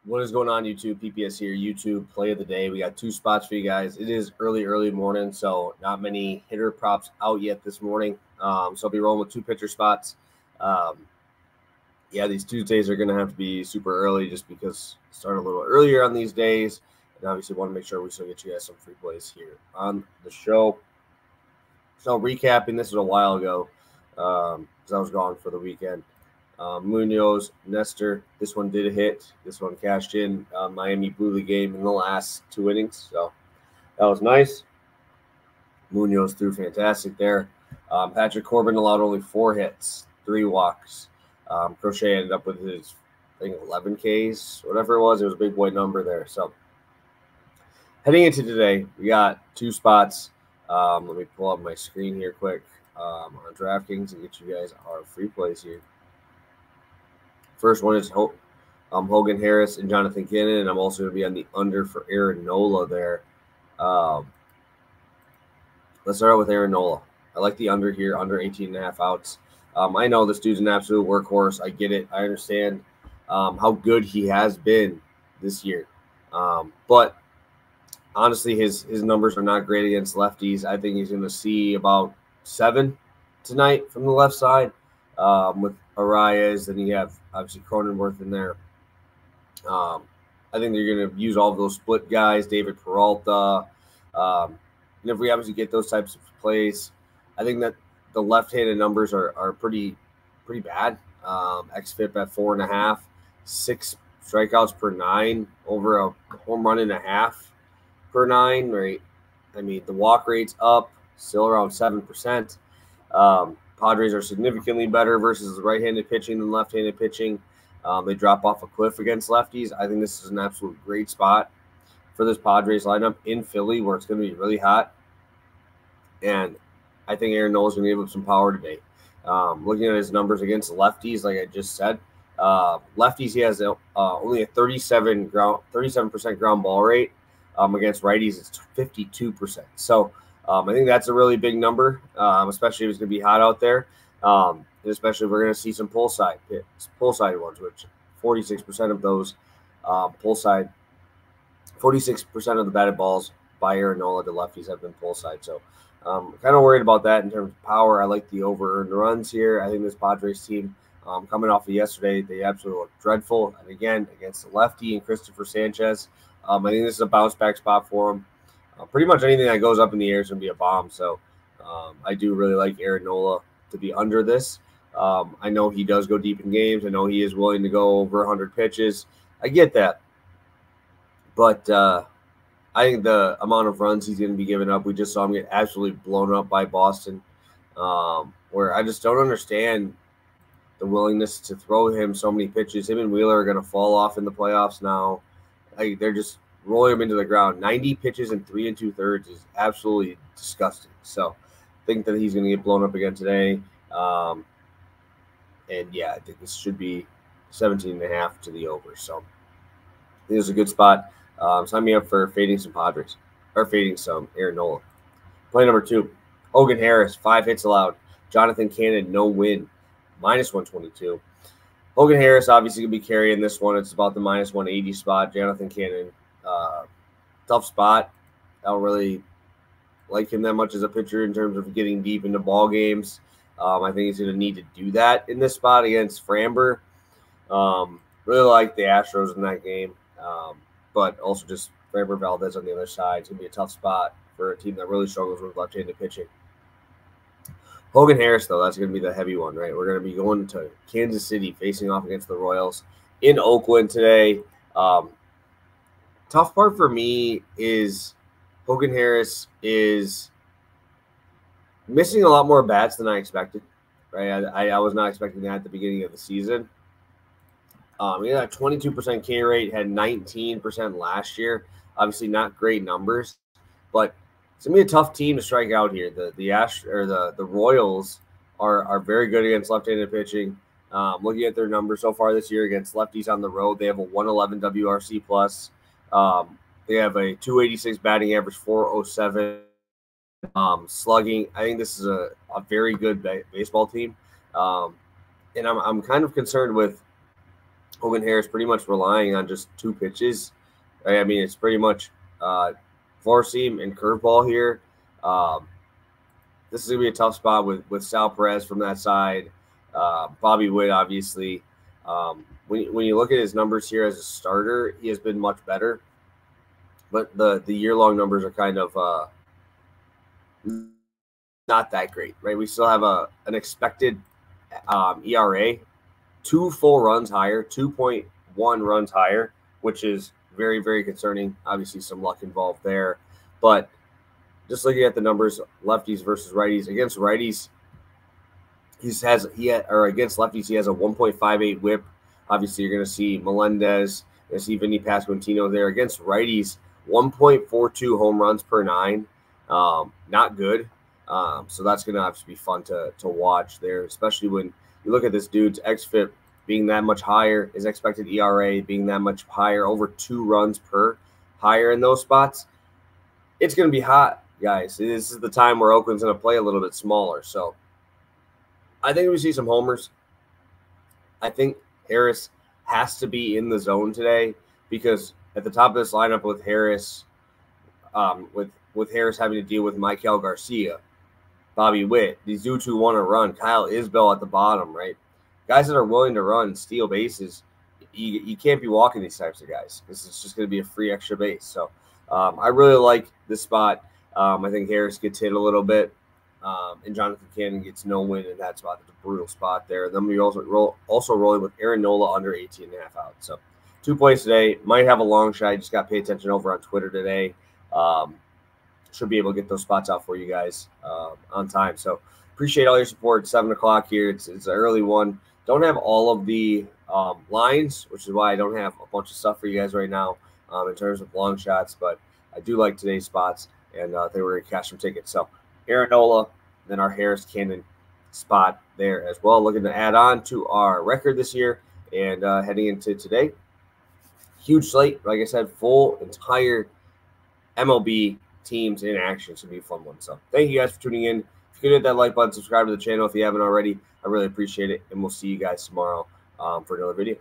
What is going on, YouTube? PPS here, YouTube play of the day. We got two spots for you guys. It is early morning, so not many hitter props out yet this morning. So I'll be rolling with two pitcher spots. Yeah, these Tuesdays are going to have to be super early just because start a little earlier on these days. And obviously want to make sure we still get you guys some free plays here on the show. So recapping, this was a while ago because I was gone for the weekend. Munoz, Nestor, this one did hit. This one cashed in. Miami blew the game in the last two innings, so that was nice. Munoz threw fantastic there. Patrick Corbin allowed only 4 hits, 3 walks. Crochet ended up with his, I think, 11 Ks, whatever it was. It was a big boy number there. So heading into today, we got two spots. Let me pull up my screen here quick on DraftKings and get you guys our free plays here. First one is Hogan Harris and Jonathan Cannon, and I'm also going to be on the under for Aaron Nola there. Let's start out with Aaron Nola. I like the under here, under 18.5 outs. I know this dude's an absolute workhorse. I get it. I understand how good he has been this year. But honestly, his numbers are not great against lefties. I think he's going to see about 7 tonight from the left side with Arias. Then you have, obviously, Cronenworth in there. I think they're going to use all of those split guys, David Peralta. And if we obviously get those types of plays, I think that the left-handed numbers are pretty bad. xFIP at 4.5, 6 strikeouts per 9, over a home run and a half per 9, right? I mean, the walk rate's up, still around 7%. Padres are significantly better versus right-handed pitching than left-handed pitching. They drop off a cliff against lefties. I think this is an absolute great spot for this Padres lineup in Philly, where it's going to be really hot. And I think Aaron Nola is going to give up some power today. Looking at his numbers against lefties, like I just said, lefties, he has only a 37% ground ball rate. Against righties, it's 52%. So I think that's a really big number, especially if it's going to be hot out there. And especially if we're going to see some pull side ones, which 46% of those pull side, 46% of the batted balls by Aaron Nola to lefties have been pull side. So kind of worried about that in terms of power. I like the over-earned runs here. I think this Padres team, coming off of yesterday, they absolutely look dreadful. And again, against the lefty and Christopher Sanchez, I think this is a bounce-back spot for him. Pretty much anything that goes up in the air is going to be a bomb. So I do really like Aaron Nola to be under this. I know he does go deep in games. I know he is willing to go over 100 pitches. I get that. But I think the amount of runs he's going to be giving up, we just saw him get absolutely blown up by Boston, where I just don't understand the willingness to throw him so many pitches. Him and Wheeler are going to fall off in the playoffs now. They're just rolling him into the ground. 90 pitches in 3 2/3 is absolutely disgusting. So I think that he's going to get blown up again today. And, yeah, I think this should be 17.5 to the over. So I think it's a good spot. Sign me up for fading some Padres or fading some Aaron Nola. Play number 2, Hogan Harris, 5 hits allowed. Jonathan Cannon, no win, -122. Hogan Harris obviously going to be carrying this one. It's about the -180 spot. Jonathan Cannon, tough spot. I don't really like him that much as a pitcher in terms of getting deep into ball games. I think he's going to need to do that in this spot against Framber. Really like the Astros in that game. But also just Framber Valdez on the other side. It's going to be a tough spot for a team that really struggles with left-handed pitching. Hogan Harris, though, that's going to be the heavy one, right? We're going to be going to Kansas City, facing off against the Royals in Oakland today. Tough part for me is Hogan Harris is missing a lot more bats than I expected, right? I was not expecting that at the beginning of the season. He had a 22% K rate, had 19% last year. Obviously, not great numbers, but it's gonna be a tough team to strike out here. The Royals are very good against left-handed pitching. Looking at their numbers so far this year against lefties on the road, they have a 111 WRC plus. They have a 286 batting average, 407 slugging. I think this is a very good baseball team, and I'm kind of concerned with Hogan Harris pretty much relying on just 2 pitches. Right? I mean, it's pretty much four seam and curveball here. This is going to be a tough spot with Sal Perez from that side. Bobby Witt, obviously. When you look at his numbers here as a starter, he has been much better. But the year-long numbers are kind of not that great, right? We still have an expected ERA, 2 full runs higher, 2.1 runs higher, which is very, very concerning. Obviously, some luck involved there. But just looking at the numbers, lefties versus righties. Against righties, against lefties, he has a 1.58 whip. Obviously, you're going to see Melendez, you're going to see Vinny Pasquantino there. Against righties, 1.42 home runs per 9. Not good. So that's going to obviously be fun to watch there, especially when you look at this dude's xFIP being that much higher, his expected ERA being that much higher, over 2 runs per higher in those spots. It's going to be hot, guys. This is the time where Oakland's going to play a little bit smaller. So I think we see some homers. I think Harris has to be in the zone today because at the top of this lineup with Harris, with Harris having to deal with Michael Garcia, Bobby Witt, these dudes who want to run, Kyle Isbell at the bottom, right? Guys that are willing to run, steal bases, you can't be walking these types of guys. This is just going to be a free extra base. So I really like this spot. I think Harris gets hit a little bit, and Jonathan Cannon gets no win in that spot. It's a brutal spot there. Then we also rolling with Aaron Nola under 18.5 outs. So 2 plays today. Might have a long shot. I just got to pay attention over on Twitter today. Should be able to get those spots out for you guys on time. So appreciate all your support. 7 o'clock here. It's an early one. Don't have all of the lines, which is why I don't have a bunch of stuff for you guys right now in terms of long shots. But I do like today's spots, and they were going to cash some tickets. So Aaron Nola, then our Harris Cannon spot there as well. Looking to add on to our record this year and heading into today. Huge slate. Like I said, full entire MLB teams in action. Should be a fun one. So thank you guys for tuning in. If you could hit that like button, subscribe to the channel if you haven't already. I really appreciate it. And we'll see you guys tomorrow for another video.